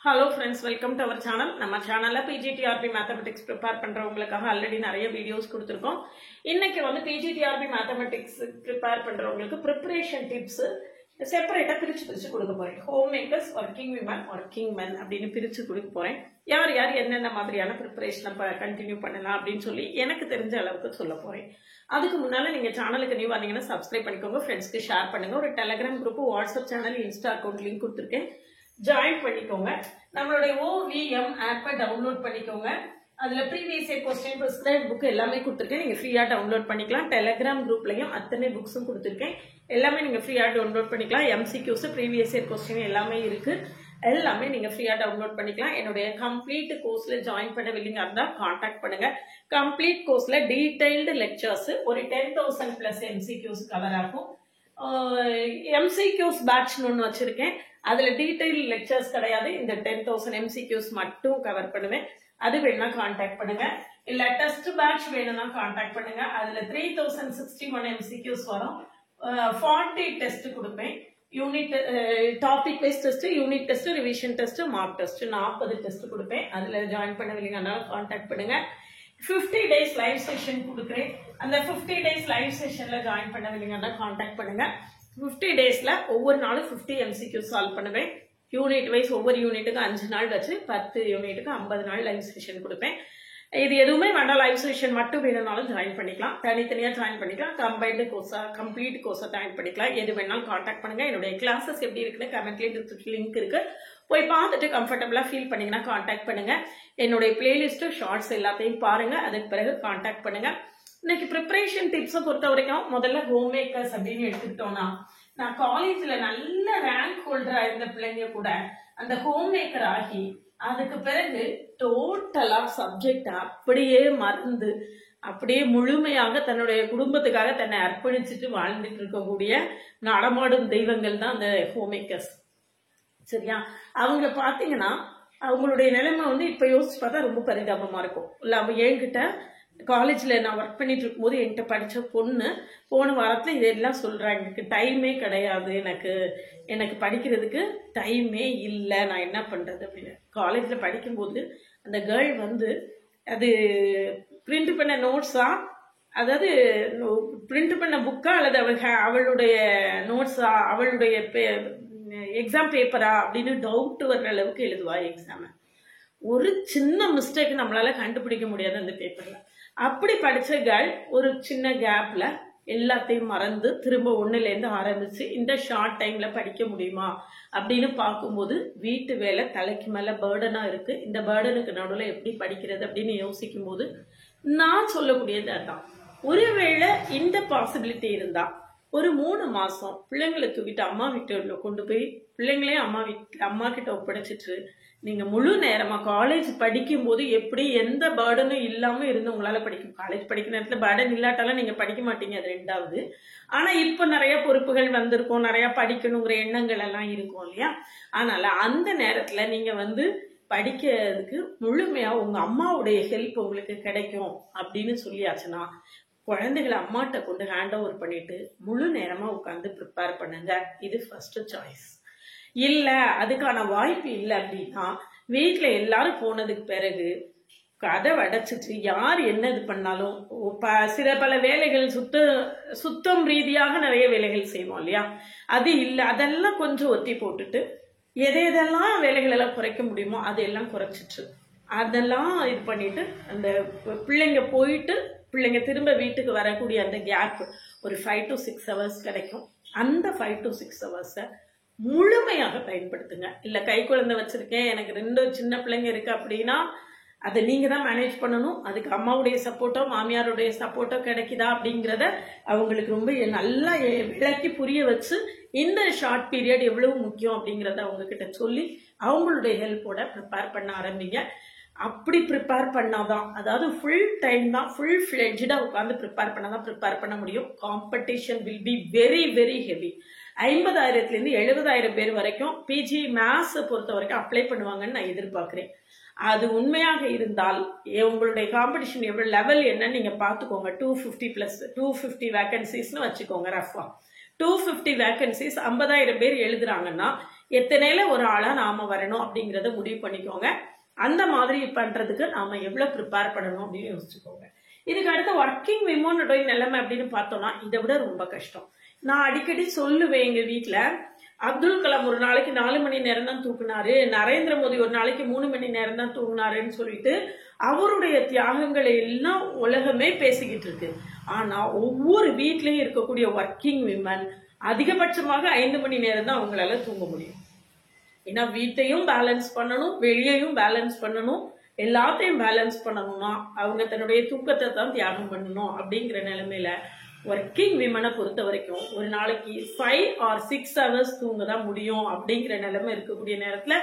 Hello friends, welcome to our channel. நம்ம சேனல்ல PGTRB Mathematics prepare பண்றவங்களுக்காக already நிறைய videos கொடுத்திருக்கோம். இன்னைக்கு வந்து PGTRB Mathematics prepare பண்றவங்களுக்கு preparation tips செப்பரேட்டா பிரிச்சு கொடுக்க போறேன். Home makers, working women, working men அப்படின்னு பிரிச்சு கொடுக்க போறேன். யார் யார் என்னென்ன மாதிரியான ப்ரிப்பரேஷனை கண்டினியூ பண்ணலாம் அப்படின்னு சொல்லி எனக்கு தெரிஞ்ச அளவுக்கு சொல்ல போறேன். அதுக்கு முன்னால நீங்க சேனலுக்கு நியூ வந்தீங்கன்னா சப்ஸ்கிரைப் பண்ணிக்கோங்க, ஃப்ரெண்ட்ஸ்க்கு ஷேர் பண்ணுங்க. ஒரு Telegram group, WhatsApp channel, Insta account link கொடுத்துருக்கேன், ஜாயின் பண்ணிக்கோங்க. நம்மளுடைய OVM ஆப்பை டவுன்லோட் பண்ணிக்கோங்க. அதுல previous year question prescribed book எல்லாமே கொடுத்துருக்கேன், நீங்க ஃப்ரீயா டவுன்லோட் பண்ணிக்கலாம். டெலிகிராம் குரூப்லயும் அத்தனை புக்ஸும் கொடுத்துருக்கேன், எல்லாமே நீங்க ஃப்ரீயா டவுன்லோட் பண்ணிக்கலாம். MCQs, ப்ரீவியஸ் இயர் கொஸ்டின் எல்லாமே இருக்கு, எல்லாமே நீங்க ஃப்ரீயா டவுன்லோட் பண்ணிக்கலாம். என்னுடைய கம்ப்ளீட் கோர்ஸ்ல ஜாயின் பண்ண வில்லிங்கா இருந்தா கான்டாக்ட் பண்ணுங்க. கம்ப்ளீட் கோர்ஸ்ல டீடைல்டு லெக்சர்ஸ் ஒரு 10,000 பிளஸ் MCQs கவர் ஆகும். MCQs பேட்ச்னு ஒன்று வச்சிருக்கேன், அதுல டீடைல் லெக்சர்ஸ் கிடையாது, இந்த 10,000 MCQs மட்டும் கவர் பண்ணுவேன். அது வேணா கான்டாக்ட் பண்ணுங்க. இல்ல டெஸ்ட் பேட்ச் வேணும்னா கான்டாக்ட் பண்ணுங்க. அதுல 3061 MCQs வரும். 40 டெஸ்ட் கொடுப்பேன். Unit topic wise test, unit test, revision test, mark test, 40 test கொடுப்பேன். அதுல ஜாயின் பண்ணவில்லைங்க கான்டாக்ட் பண்ணுங்க. 50 டேஸ் லைவ் செஷன் கொடுக்குறேன், அந்த 50 டேஸ் லைவ் செஷன்ல ஜாயின் பண்ணவில்லைங்கன்னா கான்டாக்ட் பண்ணுங்க. 50 டேஸ்ல ஒவ்வொரு நாளும் 50 MCQ சால்வ் பண்ணுவேன். யூனிட் வைஸ் ஒவ்வொரு யூனிட்டுக்கு 5 நாள் வச்சு 10 யூனிட்டுக்கு 50 நாள் லைவ் செஷன் கொடுப்பேன். இது எதுவுமே வேண்டாம், லைவ் செஷன் மட்டும் வேணும்னாலும் ஜாயின் பண்ணிக்கலாம், தனித்தனியா ஜாயின் பண்ணிக்கலாம், கம்பைன்டு கோர்ஸா கம்ப்ளீட் கோர்ஸா ஜாயின் பண்ணிக்கலாம். எது வேணாலும் கான்டாக்ட் பண்ணுங்க. என்னுடைய கிளாஸஸ் எப்படி இருக்குன்னு கமெண்ட்லேயே லிங்க் இருக்கு, போய் பார்த்துட்டு கம்ஃபர்டபுளா ஃபீல் பண்ணீங்கன்னா கான்டாக்ட் பண்ணுங்க. என்னுடைய பிளேலிஸ்ட் ஷார்ட்ஸ் எல்லாத்தையும் பாருங்க, அதுக்கு பிறகு கான்டாக்ட் பண்ணுங்க. இன்னைக்கு ப்ரிப்பரேஷன் டிப்ஸை பொறுத்த வரைக்கும் முதல்ல ஹோம் மேக்கர்ஸ் அப்படின்னு எடுத்துக்கிட்டோம்னா, நான் காலேஜ்ல நல்ல ரேங்க் ஹோல்டரா இருந்த பிள்ளைங்க கூட அந்த ஹோம் மேக்கர் ஆகி அதுக்கு பிறகு டோட்டலா சப்ஜெக்ட் அப்படியே மறந்து அப்படியே முழுமையாக தன்னுடைய குடும்பத்துக்காக தன்னை அர்ப்பணிச்சுட்டு வாழ்ந்துட்டு இருக்கக்கூடிய நடமாடும் தெய்வங்கள் தான் அந்த ஹோம் மேக்கர்ஸ். சரியா? அவங்க பாத்தீங்கன்னா அவங்களுடைய நிலைமை வந்து இப்ப யோசிச்சு பார்த்தா ரொம்ப பரிதாபமா இருக்கும். இல்ல அவ என்கிட்ட காலேஜ்ல நான் ஒர்க் பண்ணிட்டு இருக்கும்போது என்கிட்ட படிச்ச பொண்ணு போன வாரத்துல இதெல்லாம் சொல்றாங்க, எனக்கு டைமே கிடையாது, எனக்கு படிக்கிறதுக்கு டைமே இல்லை, நான் என்ன பண்றது அப்படின்னு. காலேஜ்ல படிக்கும்போது அந்த கேர்ள் வந்து அது பிரிண்ட் பண்ண நோட்ஸா, அதாவது பிரிண்ட் பண்ண புக்கா அல்லது அவளுடைய நோட்ஸா, அவளுடைய எக்ஸாம் பேப்பரா அப்படின்னு டவுட் வர்ற அளவுக்கு எழுதுவா எக்ஸாம். ஒரு சின்ன மிஸ்டேக் நம்மளால கண்டுபிடிக்க முடியாது அந்த பேப்பர்ல. அப்படி படிச்ச கேர்ள் ஒரு சின்ன கேப்ல எல்லாத்தையும் மறந்து திரும்ப ஒண்ணுல இருந்து ஆரம்பிச்சு இந்த ஷார்ட் டைம்ல படிக்க முடியுமா அப்படின்னு பார்க்கும்போது வீட்டு வேலை தலைக்கு மேல பேர்டனா இருக்கு. இந்த பேர்டனுக்கு நடுவுல எப்படி படிக்கிறது அப்படின்னு யோசிக்கும் போது நான் சொல்லக்கூடியது அதான், ஒருவேளை இந்த பாசிபிலிட்டி இருந்தா ஒரு 3 மாசம் பிள்ளைங்களை தூக்கிட்டு அம்மா வீட்டுல கொண்டு போய் பிள்ளைங்களே அம்மா கிட்ட ஒப்படைச்சிட்டு நீங்க முழு நேரமா காலேஜ் படிக்கும் போது எப்படி எந்த பேர்டனும் இல்லாம இருந்து உங்களால படிக்கும். காலேஜ் படிக்கிற நேரத்துல பேர்டன் இல்லாட்டாலும் நீங்க படிக்க மாட்டீங்க, அது ரெண்டாவது. ஆனா இப்ப நிறைய பொறுப்புகள் வந்திருக்கும், நிறைய படிக்கணுங்கிற எண்ணங்கள் எல்லாம் இருக்கும் இல்லையா? அதனால அந்த நேரத்துல நீங்க வந்து படிக்கிறதுக்கு முழுமையா உங்க அம்மாவுடைய ஹெல்ப் உங்களுக்கு கிடைக்கும் அப்படின்னு சொல்லியாச்சுன்னா குழந்தைகளை அம்மாட்ட கொண்டு ஹேண்ட் ஓவர் பண்ணிட்டு முழு நேரமா உட்காந்து ப்ரிப்பேர் பண்ணுங்க. இது ஃபர்ஸ்ட் சாய்ஸ். இல்ல அதுக்கான வாய்ப்பு இல்லை அப்படின்னா வீட்டுல எல்லாரும் போனதுக்கு பிறகு கதை அடைச்சிட்டு யார் என்ன இது பண்ணாலும் சில பல வேலைகள் சுத்தம் ரீதியாக நிறைய வேலைகள் செய்வோம் இல்லையா? அது இல்லை, அதெல்லாம் கொஞ்சம் ஒத்தி போட்டுட்டு எதெல்லாம் வேலைகள் எல்லாம் குறைக்க முடியுமோ அதெல்லாம் குறைச்சிட்டு அதெல்லாம் இது பண்ணிட்டு அந்த பிள்ளைங்க போயிட்டு பிள்ளைங்க திரும்ப வீட்டுக்கு வரக்கூடிய அந்த கேப் ஒரு 5 to 6 hours கிடைக்கும். அந்த 5 to 6 hours முழுமையாக பயன்படுத்துங்க. இல்ல கை குழந்தை வச்சிருக்கேன், எனக்கு 2 சின்ன பிள்ளைங்க இருக்கு அப்படின்னா அதை நீங்க தான் மேனேஜ் பண்ணணும். அதுக்கு அம்மாவுடைய சப்போர்ட்டோ மாமியாருடைய சப்போர்ட்டோ கிடைக்குதா அப்படிங்கிறத அவங்களுக்கு ரொம்ப நல்லா விளக்கி புரிய வச்சு இந்த ஷார்ட் பீரியட் எவ்வளவு முக்கியம் அப்படிங்கிறத அவங்க கிட்ட சொல்லி அவங்களுடைய ஹெல்ப்போட ப்ரிப்பேர் பண்ண ஆரம்பிங்க. அப்படி ப்ரிப்பேர் பண்ணாதான், அதாவது ஃபுல் டைம் தான் ஃபுல் ஃபிளெட்ஜா உட்காந்து ப்ரிப்பேர் பண்ணாதான் ப்ரிப்பேர் பண்ண முடியும். Competition will be very very heavy. 50,000 70,000 பேர் வரைக்கும் பிஜி மேத்ஸ் பொறுத்த வரைக்கும் அப்ளை பண்ணுவாங்கன்னு நான் எதிர்பார்க்கிறேன். அது உண்மையாக இருந்தால் உங்களுடைய காம்படிஷன் எவ்வளவு லெவல் என்னன்னு நீங்க பாத்துக்கோங்க. 250 வேகன்சிஸ்னு வச்சுக்கோங்க ரஃபா. 250 வேகன்சிஸ் 50,000 பேர் எழுதுறாங்கன்னா எத்தனைல ஒரு ஆளா நாம வரணும் அப்படிங்கறத முடிவு பண்ணிக்கோங்க. அந்த மாதிரி பண்றதுக்கு நாம எவ்வளவு ப்ரிப்பேர் பண்ணணும் அப்படின்னு யோசிச்சுக்கோங்க. இதுக்கு அடுத்து ஒர்க்கிங் விமனோட நிலைமை அப்படின்னு பார்த்தோம்னா இதை விட ரொம்ப கஷ்டம். நான் அடிக்கடி சொல்லுவேன், எங்க வீட்டுல அப்துல் கலாம் ஒரு நாளைக்கு 4 மணி நேரம் தான் தூக்குனாரு, நரேந்திர மோடி ஒரு நாளைக்கு 3 மணி நேரம் தான் தூக்குனாருன்னு சொல்லிட்டு அவருடைய தியாகங்களை எல்லாம் உலகமே பேசிக்கிட்டு இருக்கு. ஆனா ஒவ்வொரு வீட்லயும் இருக்கக்கூடிய ஒர்க்கிங் விமன் அதிகபட்சமாக 5 மணி நேரம் தான் அவங்களால தூங்க முடியும். ஏன்னா வீட்டையும் பேலன்ஸ் பண்ணணும், வெளியையும் பேலன்ஸ் பண்ணணும், எல்லாத்தையும் பேலன்ஸ் பண்ணணும்னா அவங்க தன்னுடைய தூக்கத்தை தான் தியாகம் பண்ணணும். அப்படிங்கிற நிலைமையில ஒர்க்கிங் விமனை பொறுத்த வரைக்கும் ஒரு நாளைக்கு 5 or 6 hours தூங்க தான் முடியும். அப்படிங்கிற நிலைமை இருக்கக்கூடிய நேரத்துல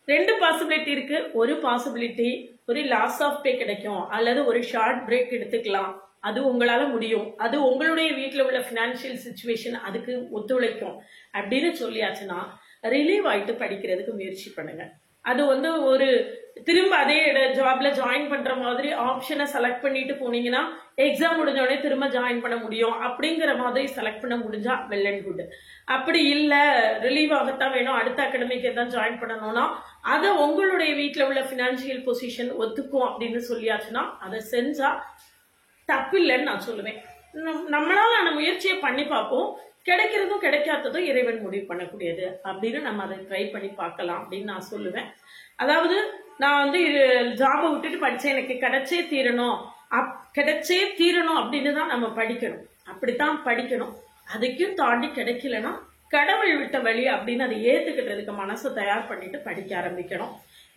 2 பாசிபிலிட்டி இருக்கு. ஒரு பாசிபிலிட்டி ஒரு லாஸ் ஆஃப் பே கிடைக்கும், அல்லது ஒரு ஷார்ட் பிரேக் எடுத்துக்கலாம். அது உங்களால முடியும், அது உங்களுடைய வீட்டுல உள்ள பினான்சியல் சிச்சுவேஷன் அதுக்கு ஒத்துழைக்கும் அப்படின்னு சொல்லியாச்சுன்னா ரிலீவ் ஆயிட்டு படிக்கிறதுக்கு முயற்சி பண்ணுங்க. அது ஒரு திரும்ப அதே ஜாப்ல ஜாயின் பண்ற மாதிரி ஆப்ஷனை செலக்ட் பண்ணிட்டு போனீங்கன்னா எக்ஸாம் முடிஞ்ச உடனே திரும்ப ஜாயின் பண்ண முடியும். அப்படிங்கிற மாதிரி செலக்ட் பண்ண முடிஞ்சா வெல் அண்ட் குட். அப்படி இல்ல ரிலீவ் ஆகத்தான் வேணும், அடுத்த அகாடமிக்கு தான் ஜாயின் பண்ணணும்னா அதை உங்களுடைய வீட்டுல உள்ள பினான்சியல் பொசிஷன் ஒத்துக்கும் அப்படின்னு சொல்லியாச்சுன்னா அதை செஞ்சா தப்பில்லைன்னு நான் சொல்லுவேன். நம்மளால அந்த முயற்சியை பண்ணி பார்ப்போம். கிடைக்கிறதும் கிடைக்காததும் இறைவன் முடிவு பண்ணக்கூடியது அப்படின்னு நம்ம அதை ட்ரை பண்ணி பார்க்கலாம் அப்படின்னு நான் சொல்லுவேன். அதாவது நான் ஜாபை விட்டுட்டு படிச்சேன், எனக்கு கிடைச்சே தீரணும் அப்படின்னு தான் நம்ம படிக்கணும். அப்படித்தான் படிக்கணும். அதுக்கும் தாண்டி கிடைக்கலன்னா கடவுள் விட்ட வழி அப்படின்னு அதை ஏத்துக்கிட்டதுக்கு மனசை தயார் பண்ணிட்டு படிக்க ஆரம்பிக்கணும்.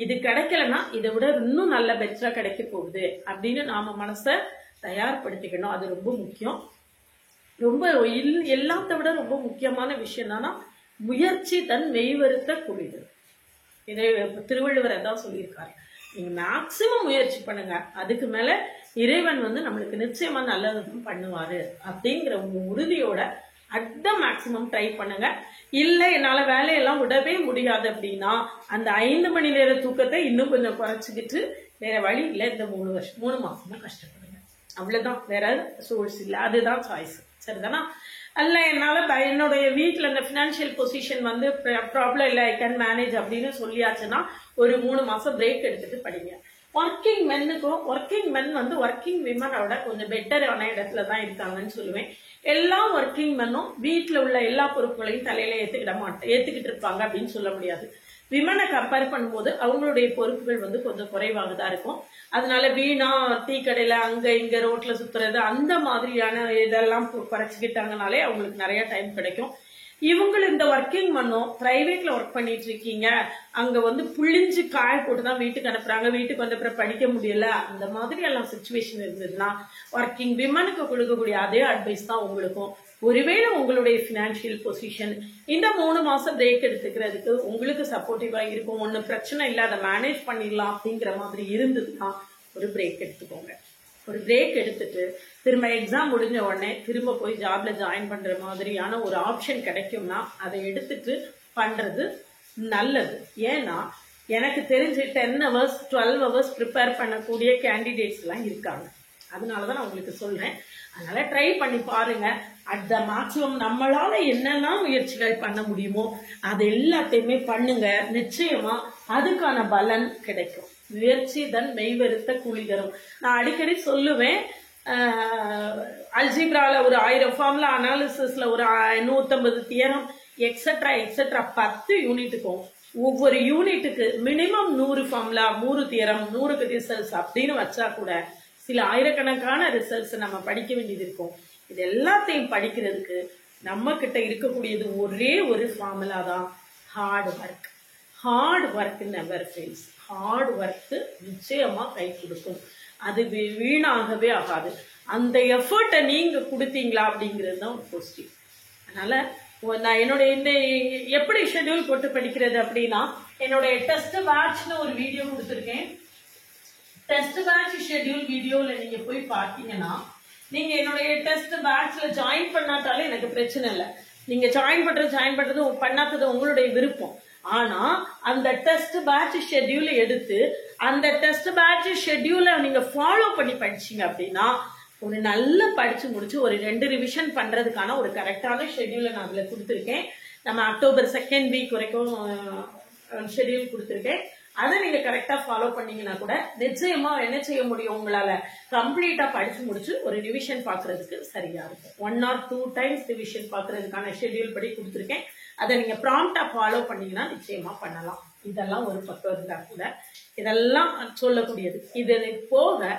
இது கிடைக்கலன்னா இதை விட இன்னும் நல்ல பெட்டரா கிடைக்க போகுது அப்படின்னு நாம மனசை தயார்படுத்திக்கணும். அது ரொம்ப முக்கியம். ரொம்ப எல்லாத்த விட ரொம்ப முக்கியமான விஷயம் என்னன்னா முயற்சி தன் மெய்வருத்த குளிதல். இதை திருவள்ளுவர் தான் சொல்லியிருக்காரு. நீங்க மேக்சிமம் முயற்சி பண்ணுங்க, அதுக்கு மேல இறைவன் நம்மளுக்கு நிச்சயமா நல்லதும் பண்ணுவாரு அப்படிங்கிற உறுதியோட அட் மேக்சிமம் ட்ரை பண்ணுங்க. இல்ல என்னால வேலையெல்லாம் விடவே முடியாது அப்படின்னா அந்த 5 மணி நேர தூக்கத்தை இன்னும் கொஞ்சம் குறைச்சிக்கிட்டு வேற வழி இல்லை, இந்த 3 மாசமா கஷ்டப்படுங்க. அவ்வளவுதான், வேற சோர்ஸ் இல்லை, அதுதான் சாய்ஸ். சரிதானா? அல்ல என்னால என்னுடைய வீட்டுல இந்த பினான்சியல் பொசிஷன் ப்ராப்ளம் இல்லை, ஐ கேன் மேனேஜ் அப்படின்னு சொல்லியாச்சுன்னா ஒரு 3 மாசம் பிரேக் எடுத்துட்டு படிங்க. ஒர்க்கிங் மென் ஒர்க்கிங் விமனோட கொஞ்சம் பெட்டரான இடத்துல தான் இருக்காங்கன்னு சொல்லுவேன். எல்லா ஒர்க்கிங் மென்னும் வீட்டுல உள்ள எல்லா பொறுப்புகளையும் தலையில ஏத்துக்கிட்டு இருப்பாங்க அப்படின்னு சொல்ல முடியாது. விமனை கம்பேர் பண்ணும்போது அவங்களுடைய பொறுப்புகள் கொஞ்சம் குறைவாக தான் இருக்கும். அதனால வீணா டீ கடையில அங்க இங்க ரோட்ல சுத்துறது அந்த மாதிரியான இதெல்லாம் குறைச்சிக்கிட்டாங்கனாலே அவங்களுக்கு நிறைய டைம் கிடைக்கும். இவங்களும் இந்த ஒர்க்கிங் பண்ணும் பிரைவேட்ல ஒர்க் பண்ணிட்டு இருக்கீங்க, அங்க புளிஞ்சு காய போட்டுதான் வீட்டுக்கு அனுப்புறாங்க, வீட்டுக்கு வந்தப்புறம் படிக்க முடியல, அந்த மாதிரி எல்லாம் சிச்சுவேஷன் இருந்ததுன்னா ஒர்க்கிங் விமனுக்கு கொடுக்கக்கூடிய அதே அட்வைஸ் தான் உங்களுக்கும். ஒருவேளை உங்களுடைய பினான்சியல் பொசிஷன் இந்த 3 மாசம் பிரேக் எடுத்துக்கிறதுக்கு உங்களுக்கு சப்போர்ட்டிவா இருக்கும், ஒன்னும் பிரச்சனை இல்லை, அதை மேனேஜ் பண்ணிடலாம் அப்படிங்கிற மாதிரி இருந்ததுன்னா ஒரு பிரேக் எடுத்துக்கோங்க. ஒரு பிரேக் எடுத்துட்டு திரும்ப எக்ஸாம் முடிஞ்ச உடனே திரும்ப போய் ஜாப்ல ஜாயின் பண்ற மாதிரியான ஒரு ஆப்ஷன் கிடைக்கும்னா அதை எடுத்துட்டு பண்றது நல்லது. ஏன்னா எனக்கு தெரிஞ்சு 10 hours 12 hours ப்ரிப்பேர் பண்ணக்கூடிய கேண்டிடேட்ஸ் எல்லாம் இருக்காங்க. அதனாலதான் நான் உங்களுக்கு சொல்றேன். அதனால ட்ரை பண்ணி பாருங்க. அட் த மேக்சிமம் நம்மளால என்னெல்லாம் முயற்சிகள் பண்ண முடியுமோ அது எல்லாத்தையுமே பண்ணுங்க. நிச்சயமா அதுக்கான பலன் கிடைக்கும். முயற்சி தன் மெய்வருத்த கூலி தரும். நான் அடிக்கடி சொல்லுவேன், அல்ஜிப்ரால ஒரு 1000 ஃபார்முலா, அனாலிசிஸ்ல ஒரு 150 தியரம் எக்ஸெட்ரா 10 யூனிட்டுக்கும் ஒவ்வொரு யூனிட்டுக்கு மினிமம் 100 ஃபார்முலா, 100 தியரம், 100 ரிசல்ட்ஸ் அப்படின்னு வச்சா கூட சில ஆயிரக்கணக்கான ரிசல்ட்ஸ் நம்ம படிக்க வேண்டியது இருக்கும். இது எல்லாத்தையும் படிக்கிறதுக்கு நம்ம கிட்ட இருக்கக்கூடியது ஒரே ஒரு ஃபார்முலா தான், hard work. Hard work never fails. Hard work நிச்சயமா கை கொடுக்கும், அது வீணாகவே ஆகாது. அந்த எஃபர்ட்டை நீங்க கொடுத்தீங்களா அப்படிங்கிறது தான் கொஸ்டின். அதனால நான் என்னுடைய இந்த எப்படி ஷெட்யூல் போட்டு படிக்கிறது அப்படின்னா என்னுடைய டெஸ்ட் பேட்ச்னு ஒரு வீடியோ கொடுத்துருக்கேன். டெஸ்ட் பேட்ச் ஷெட்யூல் வீடியோல நீங்க போய் பார்த்தீங்கன்னா நீங்க என்னுடைய டெஸ்ட் பேட்ச்ல ஜாயின் பண்ணாதாலே எனக்கு பிரச்சனை இல்லை. நீங்க ஜாயின் பண்றது பண்ணாதது உங்களுடைய விருப்பம். ஆனா அந்த டெஸ்ட் பேட்ச் ஷெட்யூல எடுத்து அந்த டெஸ்ட் பேட்ச் ஷெட்யூல நீங்க ஃபாலோ பண்ணி படிச்சீங்க அப்படின்னா ஒரு நல்ல படிச்சு முடிச்சு ஒரு 2 ரிவிஷன் பண்றதுக்கான ஒரு கரெக்டான ஷெட்யூல நான் அதுல கொடுத்துருக்கேன். நம்ம அக்டோபர் 2nd வீக் வரைக்கும் ஷெட்யூல் கொடுத்துருக்கேன். அதை நீங்க கரெக்டா ஃபாலோ பண்ணீங்கன்னா கூட நிச்சயமா என்ன செய்ய முடியும், உங்களால கம்ப்ளீட்டா படிச்சு முடிச்சு ஒரு ரிவிஷன் பாக்குறதுக்கு சரியா இருக்கும். 1 or 2 times ரிவிஷன் பாக்குறதுக்கான ஷெட்யூல் படி கொடுத்துருக்கேன். அதை நீங்க ப்ராம்ப்டா ஃபாலோ பண்ணீங்கன்னா நிச்சயமா பண்ணலாம். இதெல்லாம் ஒரு பக்கம் இருந்தா கூட இதெல்லாம் சொல்லக்கூடியது. இது போக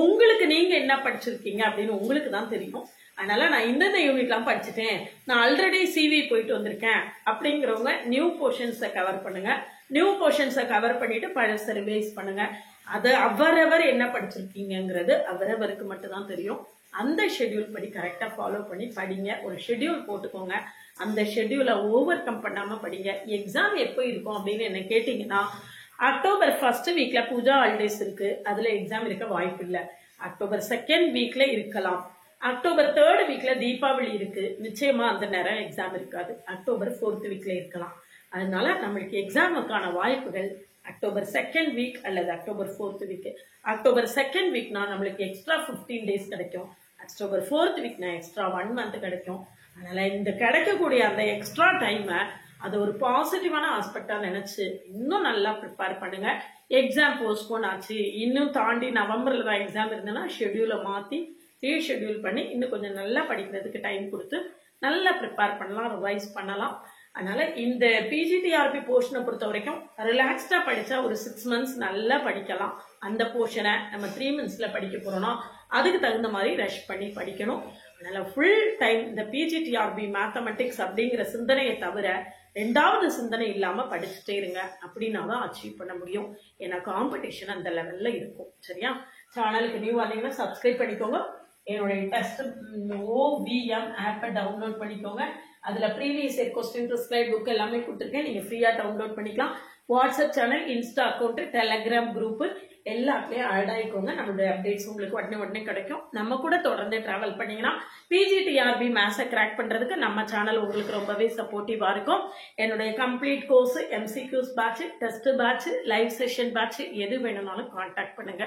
உங்களுக்கு நீங்க என்ன படிச்சிருக்கீங்க அப்படின்னு உங்களுக்கு தான் தெரியும். அதனால நான் இந்தந்த யூனிட்லாம் படிச்சுட்டேன், நான் ஆல்ரெடி சிவி போயிட்டு வந்திருக்கேன் அப்படிங்கிறவங்க நியூ போர்ஷன்ஸை கவர் பண்ணுங்க. நியூ போர்ஷன்ஸை கவர் பண்ணிட்டு பழச ரிவைஸ் பண்ணுங்க. அது அவரவர் என்ன படிச்சிருக்கீங்கிறது அவரவருக்கு மட்டும்தான் தெரியும். அந்த ஷெட்யூல் படி கரெக்டா ஃபாலோ பண்ணி படிங்க. ஒரு ஷெட்யூல் போட்டுக்கோங்க. அந்த ஷெட்யூலை ஓவர் கம் பண்ணாம படிங்க. எக்ஸாம் எப்போ இருக்கும் அப்படின்னு என்ன கேட்டீங்கன்னா, அக்டோபர் 1st வீக்ல பூஜா ஹாலிடேஸ் இருக்கு, அதுல எக்ஸாம் இருக்க வாய்ப்பு இல்லை. அக்டோபர் 2nd வீக்ல இருக்கலாம். அக்டோபர் 3rd வீக்ல தீபாவளி இருக்கு, நிச்சயமா அந்த நேரம் எக்ஸாம் இருக்காது. அக்டோபர் 4th வீக்ல இருக்கலாம். அதனால நம்மளுக்கு எக்ஸாமுக்கான வாய்ப்புகள் அக்டோபர் 2nd வீக் அல்லது October 4th week. October 2nd வீக்னா நம்மளுக்கு எக்ஸ்ட்ரா 15 days கிடைக்கும். அக்டோபர் 4th வீக்னா எக்ஸ்ட்ரா 1 month கிடைக்கும். அதனால இந்த கிடைக்கக்கூடிய அந்த எக்ஸ்ட்ரா டைமை அது ஒரு பாசிட்டிவான ஆஸ்பெக்டா நினைச்சு இன்னும் நல்லா ப்ரிப்பேர் பண்ணுங்க. எக்ஸாம் போஸ்ட்போன் ஆச்சு, இன்னும் தாண்டி நவம்பர்ல தான் எக்ஸாம் இருந்ததுன்னா ஷெட்யூலை மாத்தி ரீஷெட்யூல் பண்ணி இன்னும் கொஞ்சம் நல்லா படிக்கிறதுக்கு டைம் கொடுத்து நல்லா ப்ரிப்பேர் பண்ணலாம், ரிவைஸ் பண்ணலாம். அதனால இந்த பிஜிடிஆர்பி போர்ஷனை பொறுத்த வரைக்கும் ரிலாக்ஸ்டா படிச்சா ஒரு 6 months நல்லா படிக்கலாம். அந்த போர்ஷனை நம்ம 3 monthsல படிக்க போறோம்னா அதுக்கு தகுந்த மாதிரி ரஷ் பண்ணி படிக்கணும். அதனால ஃபுல் டைம் இந்த பிஜிடிஆர்பி மேத்தமெட்டிக்ஸ் அப்படிங்கிற சிந்தனையை தவிர 2வது சிந்தனை இல்லாம படிச்சுட்டே இருங்க. அப்படின்னா தான் அச்சீவ் பண்ண முடியும். ஏன்னா காம்படிஷன் அந்த லெவல்ல இருக்கும். சரியா? சேனலுக்கு நியூ வந்தீங்கன்னா சப்ஸ்கிரைப் பண்ணிக்கோங்க. என்னுடைய டெஸ்ட் OVM ஆப்பை டவுன்லோட் பண்ணிக்கோங்க. அதுல previous year question prescribe book எல்லாமே கொடுத்துருக்கேன், நீங்க ஃப்ரீயா டவுன்லோட் பண்ணிக்கலாம். WhatsApp channel, Insta account, Telegram group எல்லாத்துலயும் ஆட் ஆயிக்கோங்க. நம்மளுடைய அப்டேட்ஸ் உங்களுக்கு உடனே கிடைக்கும். நம்ம கூட தொடர்ந்து டிராவல் பண்ணீங்கன்னா பிஜிடிஆர்பி மேத்ஸை கிராக் பண்றதுக்கு நம்ம சேனல் உங்களுக்கு ரொம்பவே சப்போர்ட்டிவா இருக்கும். என்னுடைய complete course, MCQs batch, test batch, live session batch எது வேணும்னாலும் கான்டாக்ட் பண்ணுங்க.